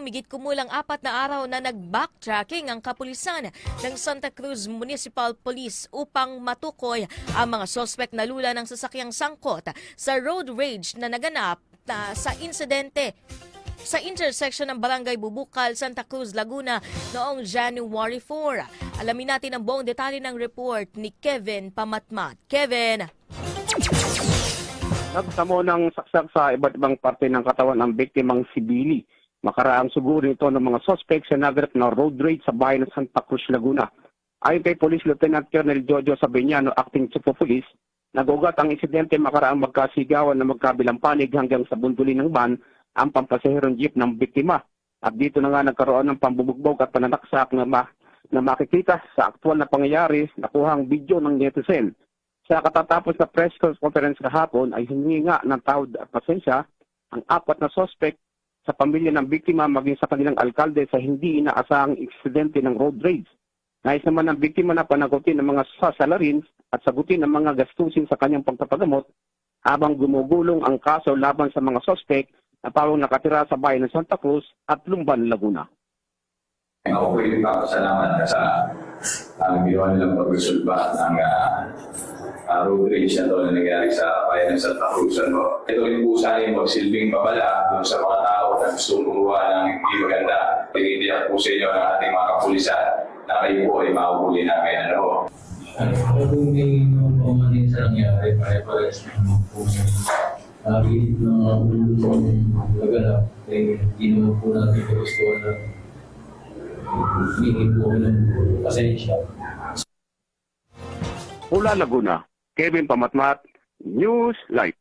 humigit kumulang 4 na araw na nag-backtracking ang kapulisan ng Santa Cruz Municipal Police upang matukoy ang mga sospek na lula ng sasakyang sangkot sa road rage na naganap sa insidente sa intersection ng Barangay Bubukal, Santa Cruz, Laguna noong January 4. Alamin natin ang buong detalye ng report ni Kevin Pamatmat. Kevin! Nagtamo ng saksak sa iba't ibang parte ng katawan ng biktimang si Billy. Makaraang sugurin ito ng mga suspect sa naganap na road rage sa bayan ng Santa Cruz, Laguna. Ayon kay Police Lieutenant Colonel Jojo Sabiniano, Acting Chief of Police, nagugat ang insidente makaraang magkasigawan na magkabilang panig hanggang sa bundulin ng van ang pampasaherong jeep ng biktima. At dito na nga nagkaroon ng pambubugbog at pananaksak na makikita sa aktual na pangyayari na kuhang video ng netizen. Sa katatapos na press conference kahapon ay hingi nga ng tawad at pasensya ang 4 na suspect sa pamilya ng biktima maging sa kanilang alkalde sa hindi inaasahang aksidente ng road rage. Nais naman ng biktima na panagutin ng mga sasalarin at sagutin ang mga gastusin sa kanyang pagpapagamot habang gumugulong ang kaso laban sa mga suspect na parang nakatira sa bayan ng Santa Cruz at Lumban, Laguna. Ako po yung papasalamat sa ginawa nilang pag-resolba ng road rage na ito na nangyari sa bayan ng Santa Cruz. Ito rin po sana yung magsilbing babala doon sa mga tao na gusto gumawa ng hindi maganda. Tinitiyak po sa inyo ng ating mga kapulisan na kayo po ay mahuhuli namin. Kung may mga din sa nangyari, pare-pares naman po nakakilip ng mga ulong laganap, eh hindi naman po natin kagustuhan na hindi po ng pasensya. Mula Laguna, Kevin Pamatmat, News Live.